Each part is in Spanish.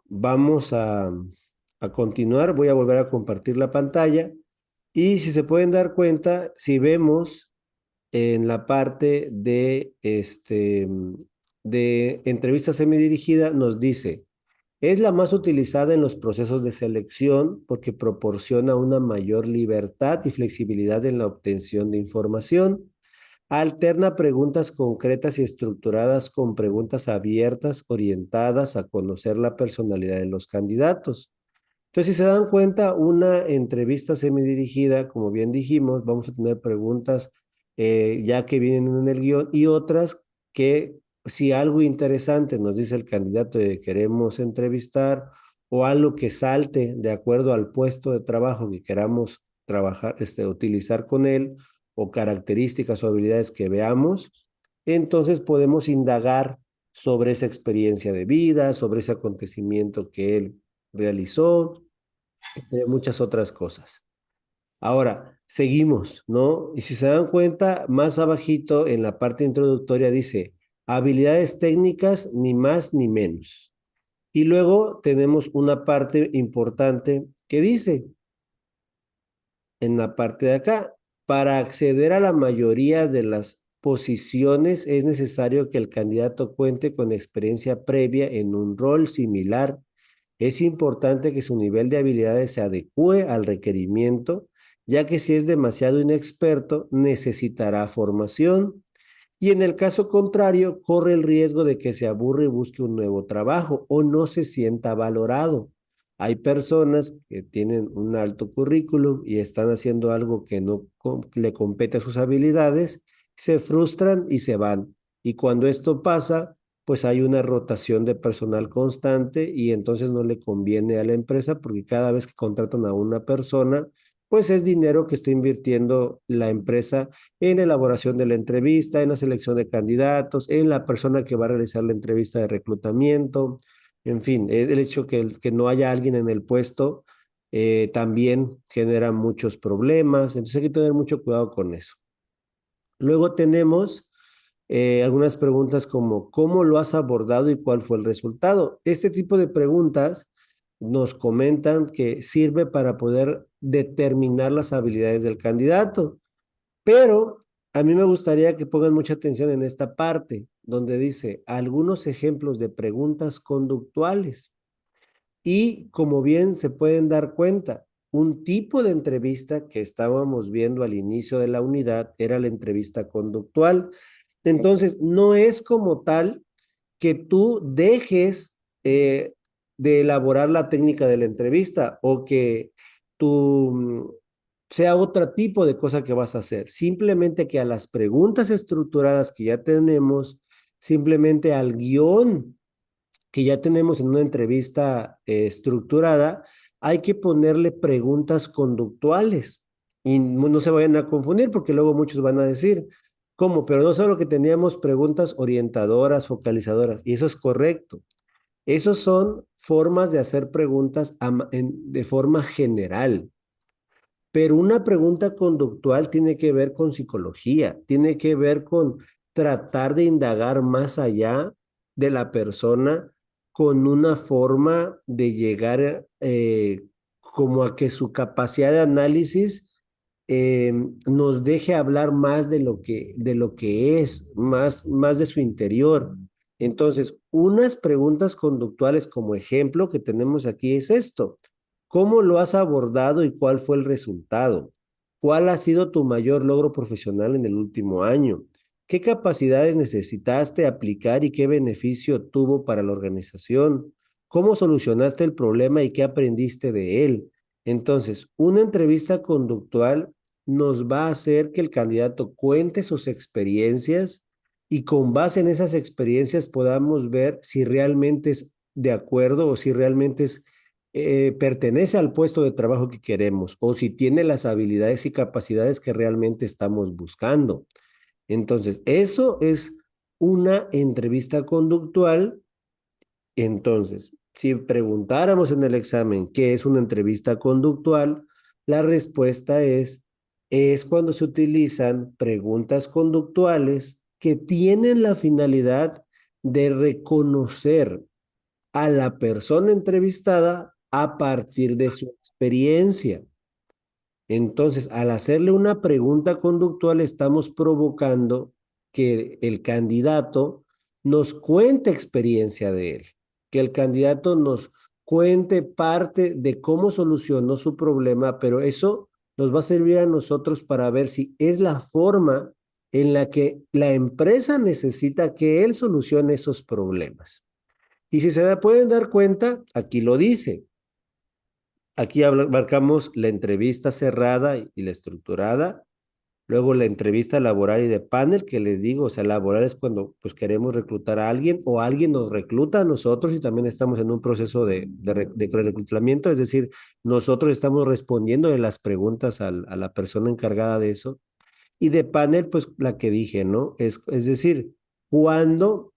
vamos a continuar. Voy a volver a compartir la pantalla. Y si se pueden dar cuenta, si vemos en la parte de entrevista semidirigida, nos dice, es la más utilizada en los procesos de selección porque proporciona una mayor libertad y flexibilidad en la obtención de información. Alterna preguntas concretas y estructuradas con preguntas abiertas orientadas a conocer la personalidad de los candidatos. Entonces, si se dan cuenta, una entrevista semidirigida, como bien dijimos, vamos a tener preguntas ya que vienen en el guión y otras que si algo interesante nos dice el candidato que queremos entrevistar o algo que salte de acuerdo al puesto de trabajo que queramos trabajar, utilizar con él o características o habilidades que veamos, entonces podemos indagar sobre esa experiencia de vida, sobre ese acontecimiento que él realizó, entre muchas otras cosas. Ahora, seguimos, ¿no? Y si se dan cuenta, más abajito en la parte introductoria dice, habilidades técnicas, ni más ni menos. Y luego tenemos una parte importante que dice, en la parte de acá, para acceder a la mayoría de las posiciones es necesario que el candidato cuente con experiencia previa en un rol similar. Es importante que su nivel de habilidades se adecue al requerimiento, ya que si es demasiado inexperto, necesitará formación. Y en el caso contrario, corre el riesgo de que se aburre y busque un nuevo trabajo o no se sienta valorado. Hay personas que tienen un alto currículum y están haciendo algo que no le compete a sus habilidades, se frustran y se van. Y cuando esto pasa, pues hay una rotación de personal constante y entonces no le conviene a la empresa porque cada vez que contratan a una persona, pues es dinero que está invirtiendo la empresa en la elaboración de la entrevista, en la selección de candidatos, en la persona que va a realizar la entrevista de reclutamiento, en fin, el hecho que no haya alguien en el puesto también genera muchos problemas, entonces hay que tener mucho cuidado con eso. Luego tenemos algunas preguntas como ¿cómo lo has abordado y cuál fue el resultado? Este tipo de preguntas nos comentan que sirve para poder determinar las habilidades del candidato. Pero a mí me gustaría que pongan mucha atención en esta parte, donde dice algunos ejemplos de preguntas conductuales. Y como bien se pueden dar cuenta, un tipo de entrevista que estábamos viendo al inicio de la unidad era la entrevista conductual. Entonces, no es como tal que tú dejes de elaborar la técnica de la entrevista o que tú sea otro tipo de cosa que vas a hacer. Simplemente que a las preguntas estructuradas que ya tenemos, simplemente al guión que ya tenemos en una entrevista estructurada, hay que ponerle preguntas conductuales. Y no se vayan a confundir porque luego muchos van a decir, ¿cómo? Pero no solo que teníamos preguntas orientadoras, focalizadoras, y eso es correcto. Esos son formas de hacer preguntas de forma general. Pero una pregunta conductual tiene que ver con psicología, tiene que ver con tratar de indagar más allá de la persona con una forma de llegar como a que su capacidad de análisis eh, nos deje hablar más de lo que es, más de su interior. Entonces, unas preguntas conductuales como ejemplo que tenemos aquí es esto. ¿Cómo lo has abordado y cuál fue el resultado? ¿Cuál ha sido tu mayor logro profesional en el último año? ¿Qué capacidades necesitaste aplicar y qué beneficio tuvo para la organización? ¿Cómo solucionaste el problema y qué aprendiste de él? Entonces, una entrevista conductual nos va a hacer que el candidato cuente sus experiencias y con base en esas experiencias podamos ver si realmente es de acuerdo o si realmente pertenece al puesto de trabajo que queremos o si tiene las habilidades y capacidades que realmente estamos buscando. Entonces, eso es una entrevista conductual. Entonces, si preguntáramos en el examen qué es una entrevista conductual, la respuesta es cuando se utilizan preguntas conductuales que tienen la finalidad de reconocer a la persona entrevistada a partir de su experiencia. Entonces, al hacerle una pregunta conductual, estamos provocando que el candidato nos cuente experiencia de él, que el candidato nos cuente parte de cómo solucionó su problema, pero eso nos va a servir a nosotros para ver si es la forma en la que la empresa necesita que él solucione esos problemas. Y si pueden dar cuenta, aquí lo dice. Aquí marcamos la entrevista cerrada y la estructurada, luego la entrevista laboral y de panel, que les digo, o sea, laboral es cuando pues queremos reclutar a alguien o alguien nos recluta a nosotros y también estamos en un proceso de reclutamiento, es decir, nosotros estamos respondiendo de las preguntas a la persona encargada de eso. Y de panel, pues la que dije, ¿no? Es decir, cuando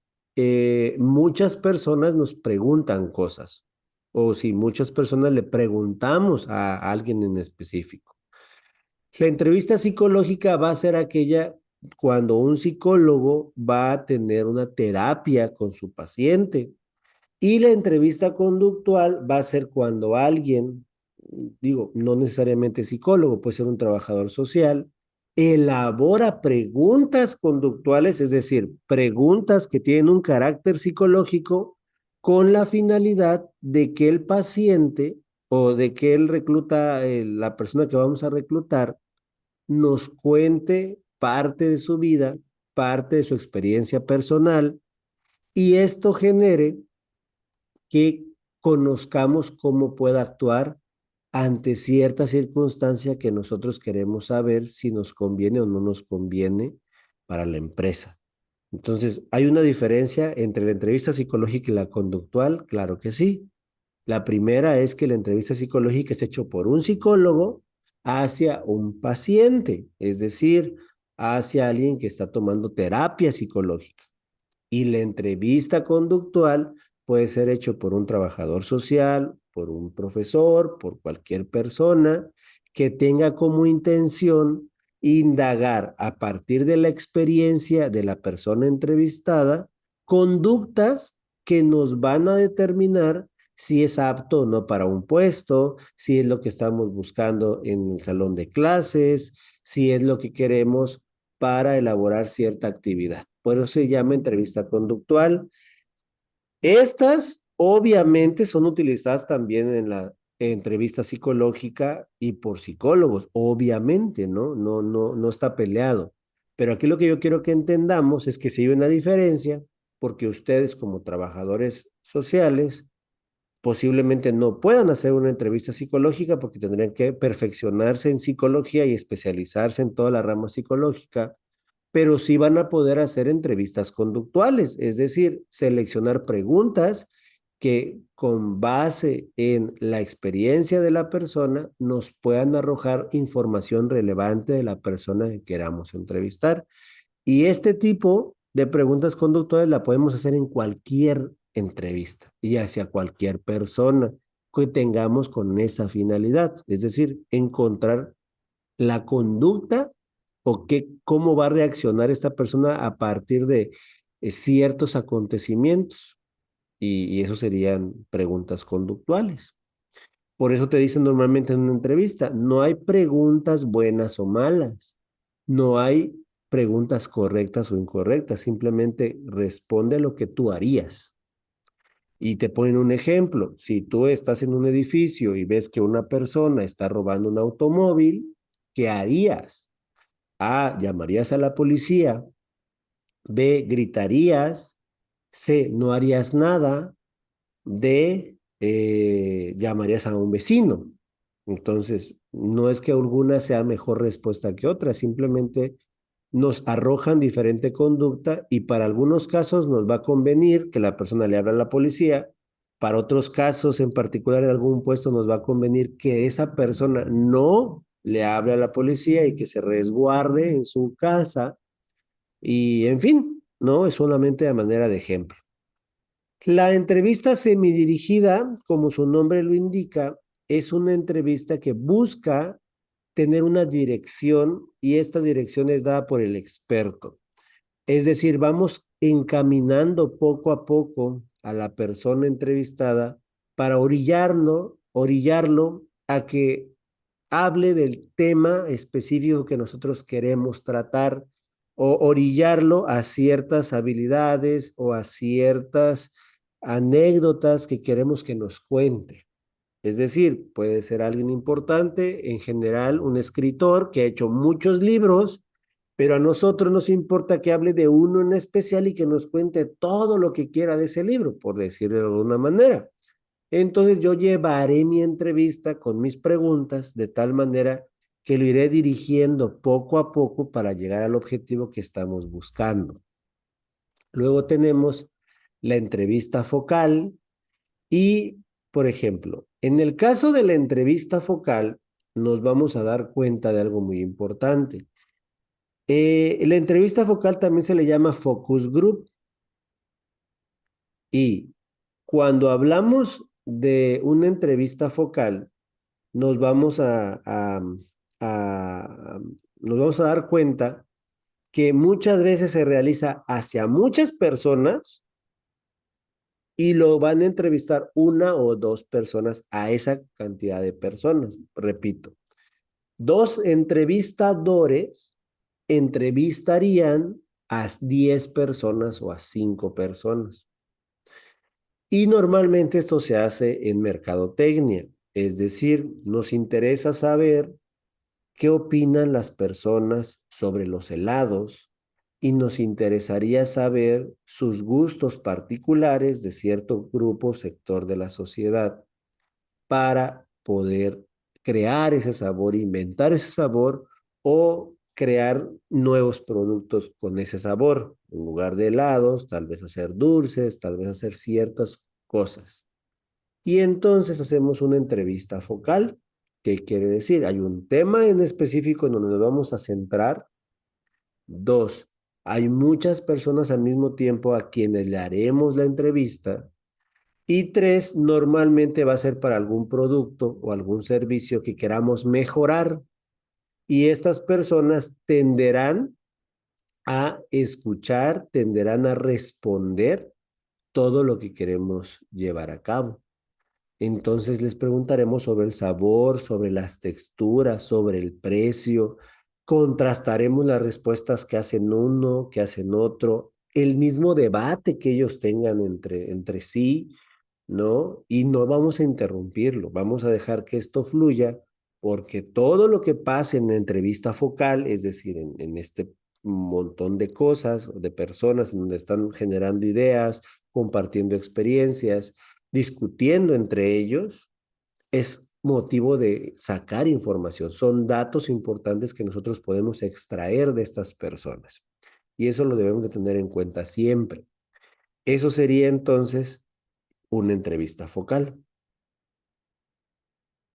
muchas personas nos preguntan cosas o si muchas personas le preguntamos a alguien en específico. La entrevista psicológica va a ser aquella cuando un psicólogo va a tener una terapia con su paciente y la entrevista conductual va a ser cuando alguien, digo, no necesariamente psicólogo, puede ser un trabajador social, elabora preguntas conductuales, es decir, preguntas que tienen un carácter psicológico con la finalidad de que el paciente o de que el recluta, la persona que vamos a reclutar, nos cuente parte de su vida, parte de su experiencia personal y esto genere que conozcamos cómo puede actuar ante cierta circunstancia que nosotros queremos saber si nos conviene o no nos conviene para la empresa. Entonces, ¿hay una diferencia entre la entrevista psicológica y la conductual? Claro que sí. La primera es que la entrevista psicológica está hecho por un psicólogo hacia un paciente, es decir, hacia alguien que está tomando terapia psicológica. Y la entrevista conductual puede ser hecho por un trabajador social, por un profesor, por cualquier persona que tenga como intención indagar a partir de la experiencia de la persona entrevistada conductas que nos van a determinar si es apto o no para un puesto, si es lo que estamos buscando en el salón de clases, si es lo que queremos para elaborar cierta actividad. Por eso se llama entrevista conductual. Estas obviamente son utilizadas también en la entrevista psicológica y por psicólogos, obviamente, ¿no? No está peleado. Pero aquí lo que yo quiero que entendamos es que si hay una diferencia, porque ustedes como trabajadores sociales posiblemente no puedan hacer una entrevista psicológica porque tendrían que perfeccionarse en psicología y especializarse en toda la rama psicológica, pero sí van a poder hacer entrevistas conductuales, es decir, seleccionar preguntas que con base en la experiencia de la persona nos puedan arrojar información relevante de la persona que queramos entrevistar. Y este tipo de preguntas conductuales la podemos hacer en cualquier entrevista y hacia cualquier persona que tengamos con esa finalidad, es decir, encontrar la conducta o cómo va a reaccionar esta persona a partir de ciertos acontecimientos. Y eso serían preguntas conductuales. Por eso te dicen normalmente en una entrevista, no hay preguntas buenas o malas, no hay preguntas correctas o incorrectas, simplemente responde lo que tú harías. Y te ponen un ejemplo, si tú estás en un edificio y ves que una persona está robando un automóvil, ¿qué harías? A, llamarías a la policía. B, gritarías. C, no harías nada. D, llamarías a un vecino. Entonces, no es que alguna sea mejor respuesta que otra, simplemente nos arrojan diferente conducta y para algunos casos nos va a convenir que la persona le hable a la policía, para otros casos en particular en algún puesto nos va a convenir que esa persona no le hable a la policía y que se resguarde en su casa y en fin, no es solamente a manera de ejemplo. La entrevista semidirigida, como su nombre lo indica, es una entrevista que busca tener una dirección y esta dirección es dada por el experto. Es decir, vamos encaminando poco a poco a la persona entrevistada para orillarlo a que hable del tema específico que nosotros queremos tratar o orillarlo a ciertas habilidades o a ciertas anécdotas que queremos que nos cuente. Es decir, puede ser alguien importante, en general un escritor que ha hecho muchos libros, pero a nosotros nos importa que hable de uno en especial y que nos cuente todo lo que quiera de ese libro, por decirlo de alguna manera. Entonces yo llevaré mi entrevista con mis preguntas de tal manera que lo iré dirigiendo poco a poco para llegar al objetivo que estamos buscando. Luego tenemos la entrevista focal y, por ejemplo, en el caso de la entrevista focal, nos vamos a dar cuenta de algo muy importante. La entrevista focal también se le llama focus group y cuando hablamos de una entrevista focal, nos vamos a- nos vamos a dar cuenta que muchas veces se realiza hacia muchas personas y lo van a entrevistar una o dos personas a esa cantidad de personas. Repito, dos entrevistadores entrevistarían a 10 personas o a 5 personas. Y normalmente esto se hace en mercadotecnia, es decir, nos interesa saber qué opinan las personas sobre los helados y nos interesaría saber sus gustos particulares de cierto grupo o sector de la sociedad para poder crear ese sabor, inventar ese sabor o crear nuevos productos con ese sabor. En lugar de helados, tal vez hacer dulces, tal vez hacer ciertas cosas. Y entonces hacemos una entrevista focal. ¿Qué quiere decir? Hay un tema en específico en donde nos vamos a centrar. Dos, hay muchas personas al mismo tiempo a quienes le haremos la entrevista. Y tres, normalmente va a ser para algún producto o algún servicio que queramos mejorar. Y estas personas tenderán a escuchar, tenderán a responder todo lo que queremos llevar a cabo. Entonces les preguntaremos sobre el sabor, sobre las texturas, sobre el precio. Contrastaremos las respuestas que hacen uno, que hacen otro, el mismo debate que ellos tengan entre sí, ¿no? Y no vamos a interrumpirlo, vamos a dejar que esto fluya, porque todo lo que pase en la entrevista focal, es decir, en este montón de cosas, de personas en donde están generando ideas, compartiendo experiencias, discutiendo entre ellos, es motivo de sacar información. Son datos importantes que nosotros podemos extraer de estas personas. Y eso lo debemos de tener en cuenta siempre. Eso sería entonces una entrevista focal.